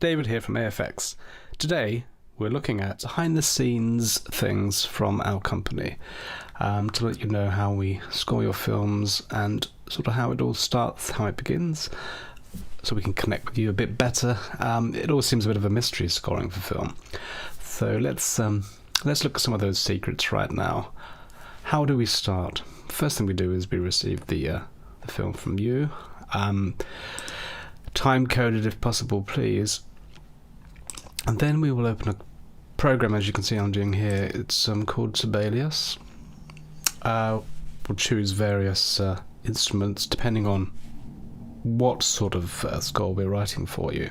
David here from AFX. Today we're looking at behind the scenes things from our company to let you know how we score your films and sort of how it all starts, how it begins, so we can connect with you a bit better. It all seems a bit of a mystery scoring for film, so let's look at some of those secrets right now. How do we start? First thing we do is we receive the film from you, time coded if possible, please. And then we will open a program, as you can see I'm doing here. It's called Sibelius. We'll choose various instruments depending on what sort of score we're writing for you.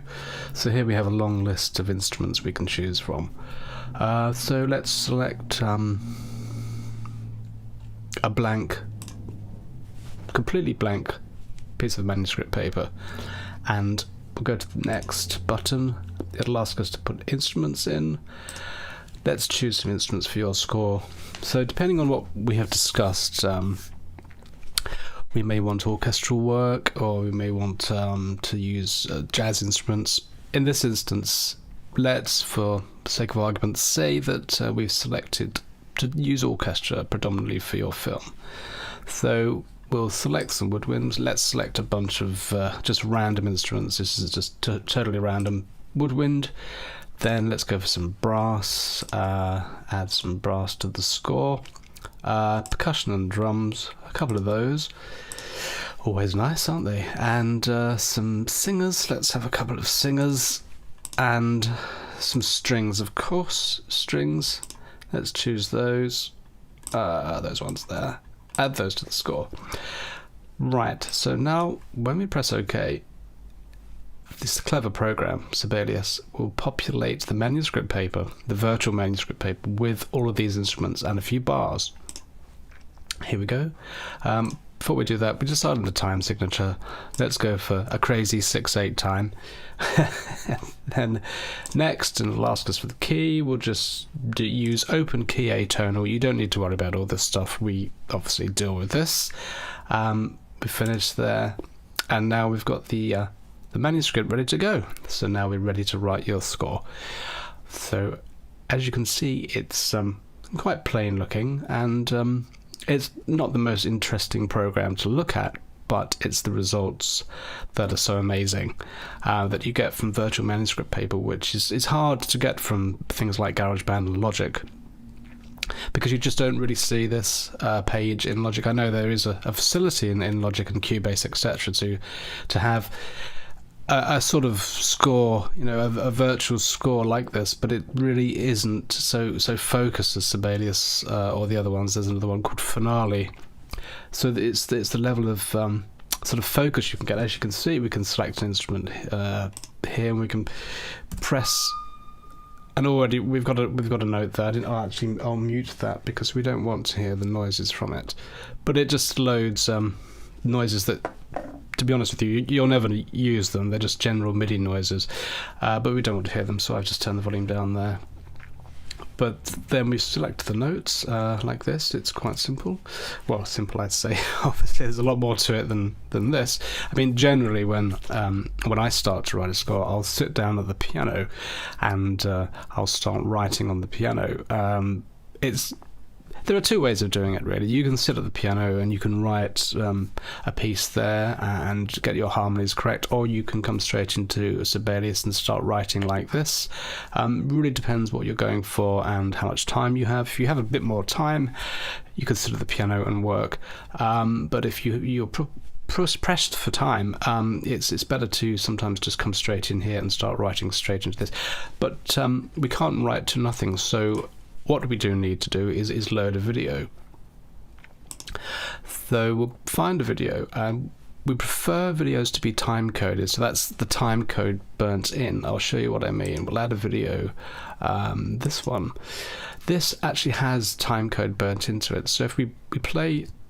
So here we have a long list of instruments we can choose from. So let's select a blank, completely blank piece of manuscript paper, and we'll go to the next button. It'll ask us to put instruments in. Let's choose some instruments for your score. So depending on what we have discussed, we may want orchestral work, or we may want to use jazz instruments. In this instance, let's, for the sake of argument, say that we've selected to use orchestra predominantly for your film. So we'll select some woodwinds. Let's select a bunch of just random instruments. This is just totally random woodwind. Then let's go for some brass, add some brass to the score, percussion and drums, a couple of those, always nice, aren't they? And some singers. Let's have a couple of singers, and some strings, of course, strings. Let's choose those ones there, add those to the score. Right, so now when we press OK, this clever program, Sibelius, will populate the manuscript paper, the virtual manuscript paper, with all of these instruments and a few bars. Here we go. Before we do that, we decided the time signature. Let's go for a crazy 6/8 time. Then next, and it'll ask us for the key. We'll just use open key atonal. You don't need to worry about all this stuff. We obviously deal with this. We finished there, and now we've got the manuscript ready to go. So now we're ready to write your score. So as you can see, it's quite plain looking, and it's not the most interesting program to look at, but it's the results that are so amazing that you get from virtual manuscript paper, which is hard to get from things like GarageBand and Logic, because you just don't really see this page in Logic. I know there is a facility in Logic and Cubase, etc., to have a sort of score, a virtual score like this, but it really isn't so focused as Sibelius or the other ones. There's another one called Finale. So it's the level of sort of focus you can get. As you can see, we can select an instrument here, and we can press. And already we've got a note there. I'll mute that because we don't want to hear the noises from it. But it just loads noises that, to be honest with you, you'll never use them. They're just general MIDI noises, but we don't want to hear them, so I've just turned the volume down there. But then we select the notes like this. It's quite simple. Well, simple, I'd say. Obviously, there's a lot more to it than this. I mean, generally, when I start to write a score, I'll sit down at the piano and I'll start writing on the piano. There are two ways of doing it, really. You can sit at the piano and you can write a piece there and get your harmonies correct, or you can come straight into Sibelius and start writing like this. Really depends what you're going for and how much time you have. If you have a bit more time, you can sit at the piano and work. But if you're pressed for time, it's better to sometimes just come straight in here and start writing straight into this. But we can't write to nothing, so what we do need to do is load a video. So we'll find a video, and we prefer videos to be time coded, so that's the time code burnt in. I'll show you what I mean. We'll add a video, this one. This actually has time code burnt into it, so if we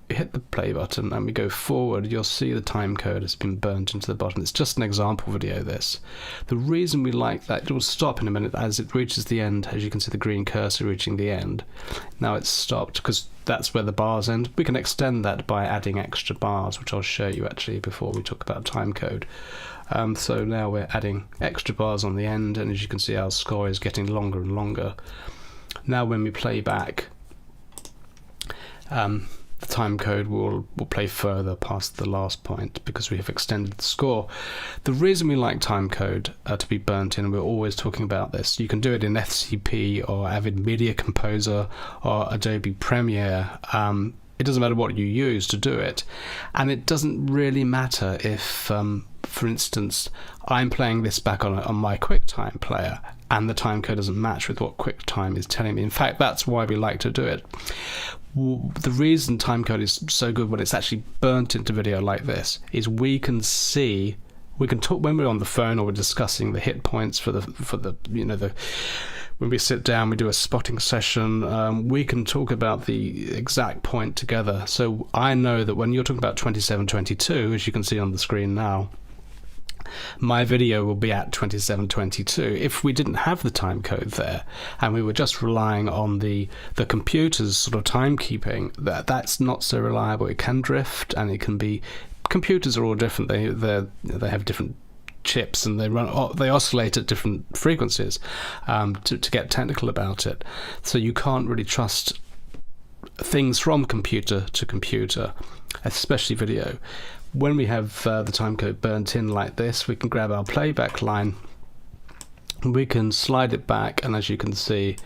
hit the play button and we go forward, you'll see the time code has been burnt into the bottom. It's just an example video, this. The reason we like that, it will stop in a minute as it reaches the end. As you can see, the green cursor reaching the end. Now it's stopped because that's where the bars end. We can extend that by adding extra bars, which I'll show you actually before we talk about time code. So now we're adding extra bars on the end, and as you can see, our score is getting longer and longer. Now when we play back, the time code will play further past the last point because we have extended the score. The reason we like time code to be burnt in, we're always talking about this, you can do it in FCP or Avid Media Composer or Adobe Premiere. It doesn't matter what you use to do it, and it doesn't really matter if, for instance, I'm playing this back on my QuickTime player and the time code doesn't match with what QuickTime is telling me. In fact, that's why we like to do it. The reason timecode is so good when it's actually burnt into video like this is we can talk when we're on the phone or we're discussing the hit points for the when we sit down, we do a spotting session, we can talk about the exact point together. So I know that when you're talking about 2722, as you can see on the screen now, my video will be at 2722. If we didn't have the time code there and we were just relying on the computer's sort of timekeeping, that's not so reliable. It can drift, and it can be, computers are all different. They have different chips and they oscillate at different frequencies, to get technical about it. So you can't really trust things from computer to computer, especially video. When we have the timecode burnt in like this, we can grab our playback line, we can slide it back, and as you can see,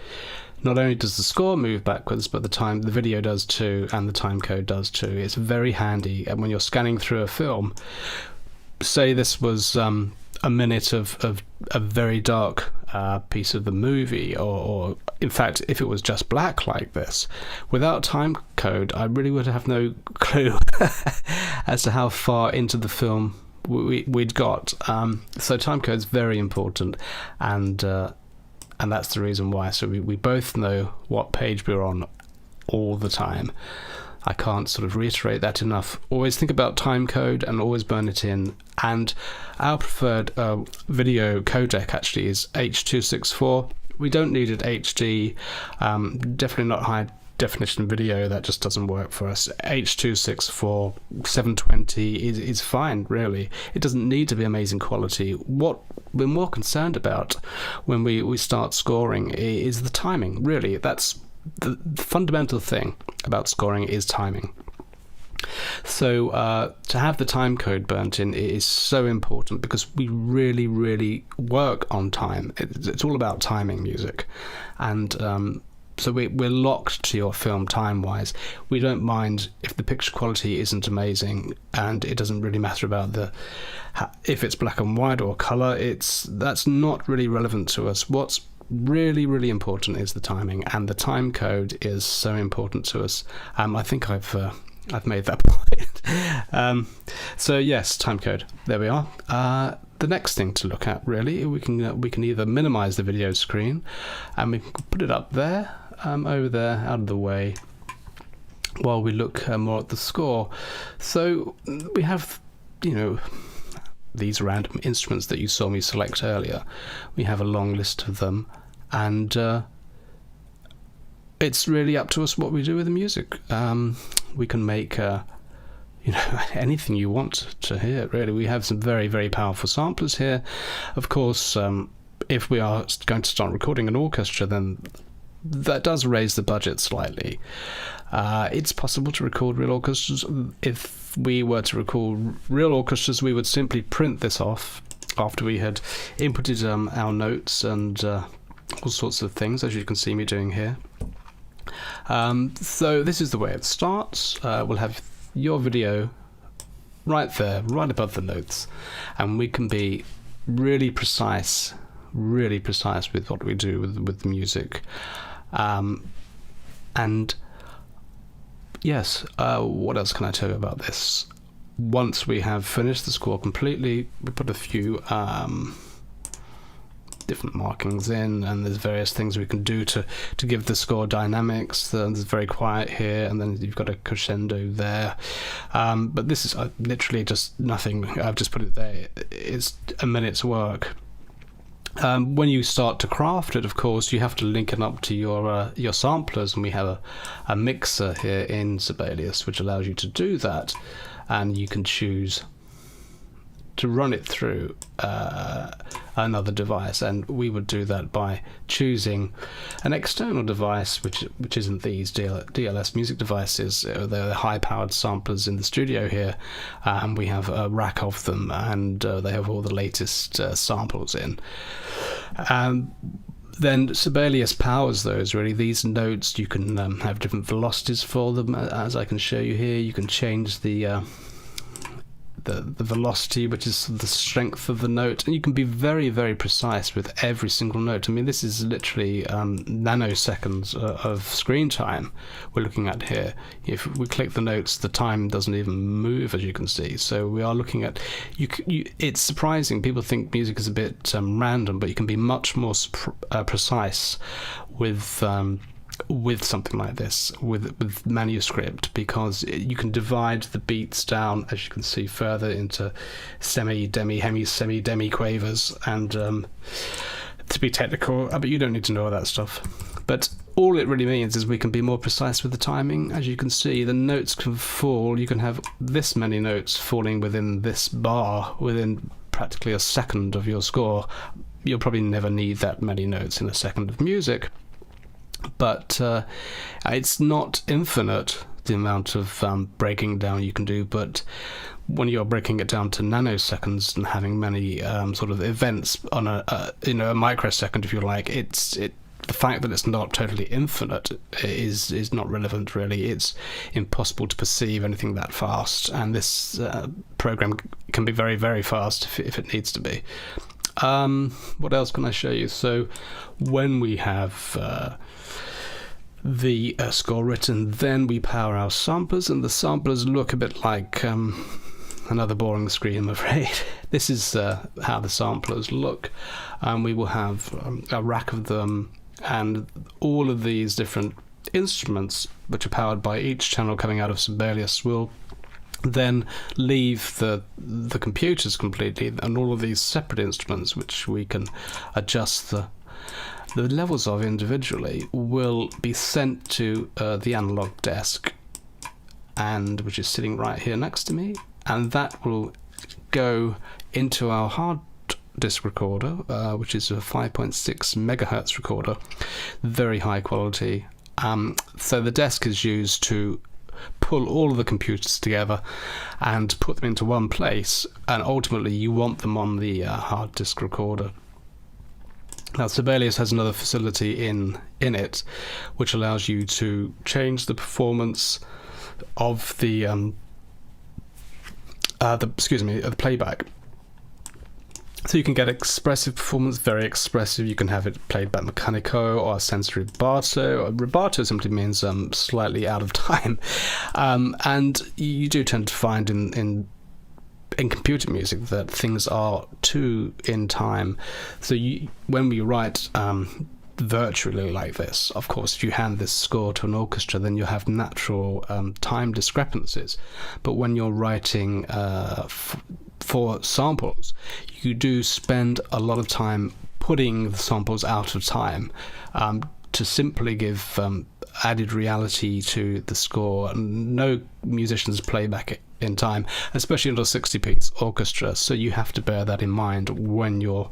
not only does the score move backwards, but the video does too, and the timecode does too. It's very handy. And when you're scanning through a film, say this was a minute of a very dark piece of the movie, or in fact, if it was just black like this, without time code, I really would have no clue as to how far into the film we'd got. So time code is very important, and that's the reason why. So we both know what page we're on all the time. I can't sort of reiterate that enough. Always think about time code and always burn it in. And our preferred video codec actually is H.264. We don't need it HD, definitely not high definition video, that just doesn't work for us. H.264 720 is fine, really. It doesn't need to be amazing quality. What we're more concerned about when we start scoring is the timing, really. That's the fundamental thing about scoring is timing. So to have the time code burnt in is so important because we really, really work on time. It's all about timing music, and so we're locked to your film time-wise. We don't mind if the picture quality isn't amazing, and it doesn't really matter about if it's black and white or color. That's not really relevant to us. What's really, really important is the timing, and the time code is so important to us. I think I've made that point. So yes, time code. There we are. The next thing to look at, really, we can either minimize the video screen, and we can put it up there, over there, out of the way, while we look more at the score. So we have, these random instruments that you saw me select earlier. We have a long list of them, and it's really up to us what we do with the music. We can make anything you want to hear, really. We have some very, very powerful samplers here. Of course, if we are going to start recording an orchestra, then that does raise the budget slightly. It's possible to record real orchestras. If we were to record real orchestras, we would simply print this off after we had inputted our notes and all sorts of things, as you can see me doing here. So this is the way it starts. We'll have your video right there, right above the notes, and we can be really precise with what we do with the music. And yes, what else can I tell you about this? Once we have finished the score completely, we put a few different markings in, and there's various things we can do to give the score dynamics. There's very quiet here, and then you've got a crescendo there. But this is literally just nothing. I've just put it there. It's a minute's work. When you start to craft it, of course, you have to link it up to your samplers, and we have a mixer here in Sibelius which allows you to do that, and you can choose to run it through another device, and we would do that by choosing an external device, which isn't these DLS music devices. They're high-powered samplers in the studio here, and we have a rack of them, and they have all the latest samples in. Then Sibelius powers those, really. These notes, you can have different velocities for them, as I can show you here. You can change the velocity, which is the strength of the note, and you can be very, very precise with every single note. I mean, this is literally nanoseconds of screen time we're looking at here. If we click the notes, the time doesn't even move, as you can see. So we are looking at it's surprising. People think music is a bit random, but you can be much more precise with something like this, with manuscript, because you can divide the beats down, as you can see, further into semi, demi, hemi, semi, demi quavers, and to be technical, but you don't need to know all that stuff. But all it really means is we can be more precise with the timing. As you can see, the notes can fall. You can have this many notes falling within this bar within practically a second of your score. You'll probably never need that many notes in a second of music. But it's not infinite, the amount of breaking down you can do, but when you're breaking it down to nanoseconds and having many sort of events on a microsecond, if you like, the fact that it's not totally infinite is not relevant, really. It's impossible to perceive anything that fast, and this program can be very, very fast if it needs to be. What else can I show you? So when we have the score written, then we power our samplers, and the samplers look a bit like another boring screen, I'm afraid. This is how the samplers look, and we will have a rack of them, and all of these different instruments, which are powered by each channel coming out of Sibelius, will then leave the computers completely, and all of these separate instruments, which we can adjust the levels of individually, will be sent to the analog desk, and which is sitting right here next to me, and that will go into our hard disk recorder, which is a 5.6 megahertz recorder, very high quality. So the desk is used to pull all of the computers together and put them into one place, and ultimately you want them on the hard disk recorder. Now Sibelius has another facility in it which allows you to change the performance of the playback. So you can get expressive performance, very expressive. You can have it played back mechanico or sensory rubato. Rubato simply means slightly out of time, and you do tend to find in computer music that things are too in time. So when we write virtually like this, of course, if you hand this score to an orchestra, then you have natural time discrepancies. But when you're writing for samples, you do spend a lot of time putting the samples out of time to simply give added reality to the score. No musicians play back in time, especially under a 60-piece orchestra, so you have to bear that in mind when you're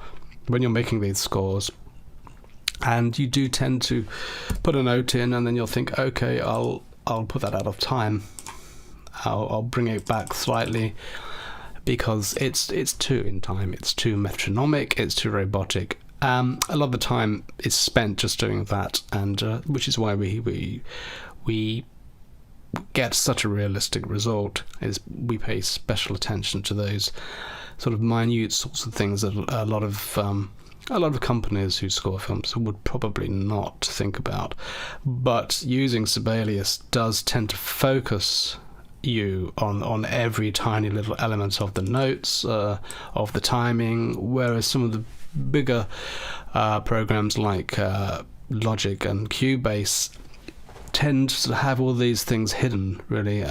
making these scores. And you do tend to put a note in, and then you'll think, okay, I'll put that out of time. I'll bring it back slightly, because it's too in time, it's too metronomic, it's too robotic. A lot of the time is spent just doing that, and which is why we get such a realistic result. Is we pay special attention to those sort of minute sorts of things that a lot of companies who score films would probably not think about. But using Sibelius does tend to focus you on every tiny little element of the notes, of the timing, whereas some of the bigger programs like Logic and Cubase tend to have all these things hidden, really,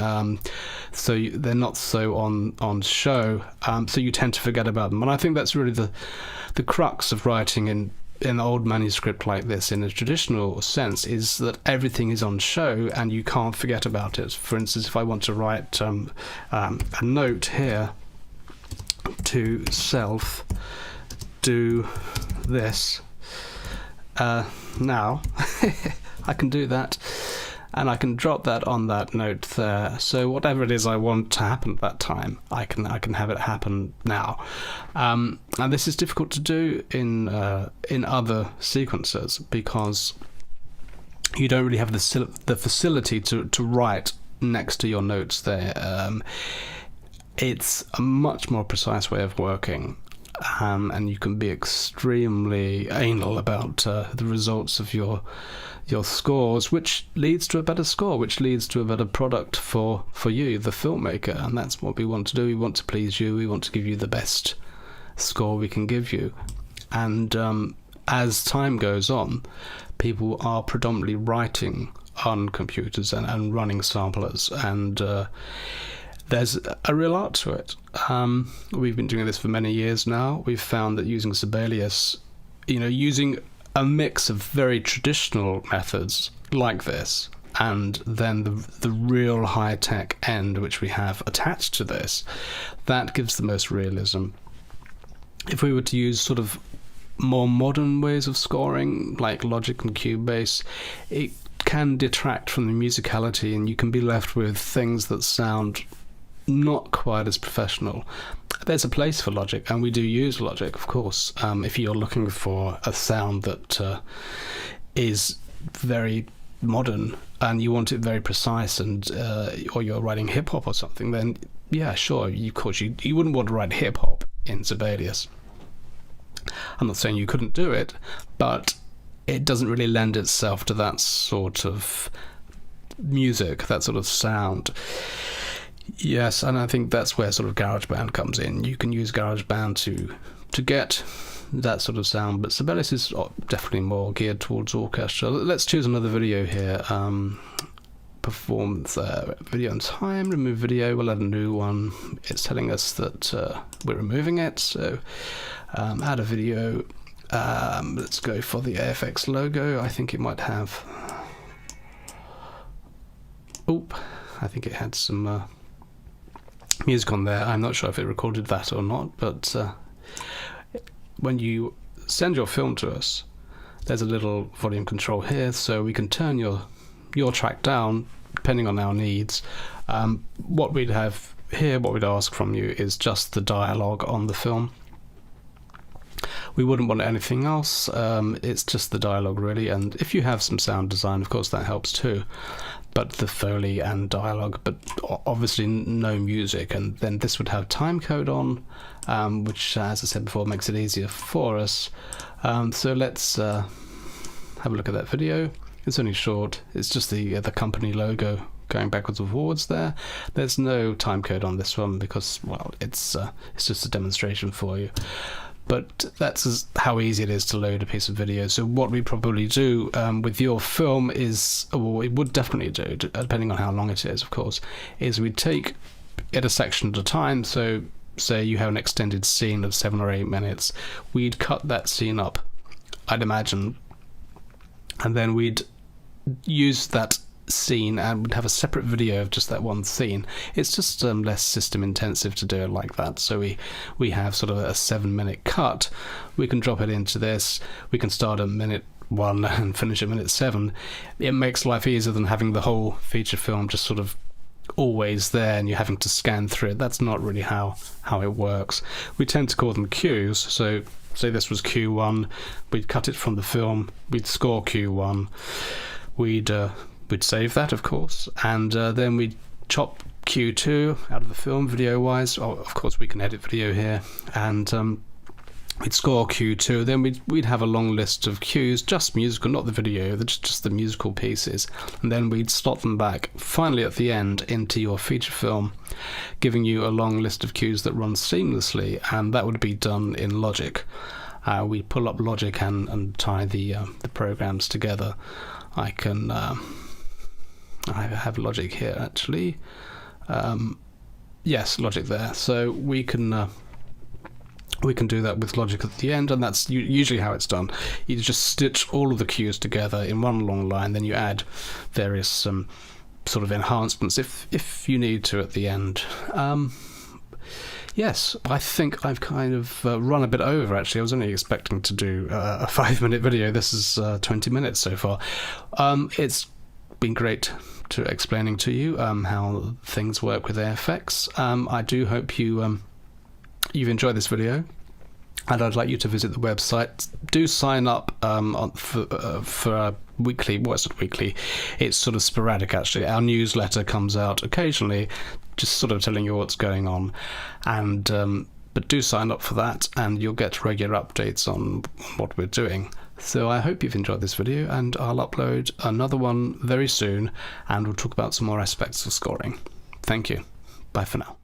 so they're not so on show, so you tend to forget about them. And I think that's really the crux of writing in an old manuscript like this, in a traditional sense, is that everything is on show and you can't forget about it. For instance, if I want to write a note here, to self do this now, I can do that, and I can drop that on that note there. So whatever it is I want to happen at that time, I can have it happen now. And this is difficult to do in other sequences, because you don't really have the facility to write next to your notes there. It's a much more precise way of working. And you can be extremely anal about the results of your scores, which leads to a better score, which leads to a better product for you, the filmmaker. And that's what we want to do. We want to please you. We want to give you the best score we can give you. And as time goes on, people are predominantly writing on computers and running samplers, and there's a real art to it. We've been doing this for many years now. We've found that using Sibelius, using a mix of very traditional methods like this, and then the real high-tech end which we have attached to this, that gives the most realism. If we were to use sort of more modern ways of scoring, like Logic and Cubase, it can detract from the musicality, and you can be left with things that sound not quite as professional. There's a place for Logic, and we do use Logic, of course, if you're looking for a sound that is very modern and you want it very precise, and or you're writing hip-hop or something, then yeah, sure, of course you wouldn't want to write hip-hop in Sibelius. I'm not saying you couldn't do it, but it doesn't really lend itself to that sort of music, that sort of sound. Yes, and I think that's where sort of GarageBand comes in. You can use GarageBand to get that sort of sound, but Sibelius is definitely more geared towards orchestra. Let's choose another video here. Perform video and time, remove video, we'll add a new one. It's telling us that we're removing it, so add a video. Let's go for the AFX logo. I think it might have... Oop, I think it had some music on there. I'm not sure if it recorded that or not, but when you send your film to us, there's a little volume control here, so we can turn your track down depending on our needs. What we'd have here, what we'd ask from you, is just the dialogue on the film. We wouldn't want anything else. It's just the dialogue, really, and if you have some sound design, of course that helps too, but the Foley and dialogue, but obviously no music. And then this would have time code on, which, as I said before, makes it easier for us. So let's have a look at that video. It's only short. It's just the company logo going backwards and forwards there. There's no time code on this one because, well, it's just a demonstration for you. But that's how easy it is to load a piece of video. So what we probably do with your film is, or we would definitely do, depending on how long it is, of course, is we take it a section at a time. So say you have an extended scene of 7 or 8 minutes, we'd cut that scene up, I'd imagine, and then we'd use that scene and would have a separate video of just that one scene. It's just less system intensive to do it like that. So we have sort of a 7-minute cut. We can drop it into this. We can start at minute 1 and finish at minute 7. It makes life easier than having the whole feature film just sort of always there and you're having to scan through it. That's not really how it works. We tend to call them cues. So say this was Q1, we'd cut it from the film, we'd score Q1, we'd save that, of course, and then we'd chop Q2 out of the film video-wise. Oh, of course, we can edit video here, and we'd score Q2. Then we'd have a long list of cues, just musical, not the video, just the musical pieces, and then we'd slot them back finally at the end into your feature film, giving you a long list of cues that run seamlessly, and that would be done in Logic. We pull up Logic and tie the programs together. I have Logic here, actually. Yes, Logic there. So we can do that with Logic at the end, and that's usually how it's done. You just stitch all of the cues together in one long line, then you add various sort of enhancements if you need to at the end. Yes, I think I've kind of run a bit over, actually. I was only expecting to do a 5-minute video. This is 20 minutes so far. It's been great explaining to you how things work with AFX. I do hope you've enjoyed this video, and I'd like you to visit the website. Do sign up for a weekly, well, it's not weekly, it's sort of sporadic actually. Our newsletter comes out occasionally, just sort of telling you what's going on, and but do sign up for that and you'll get regular updates on what we're doing. So I hope you've enjoyed this video, and I'll upload another one very soon, and we'll talk about some more aspects of scoring. Thank you. Bye for now.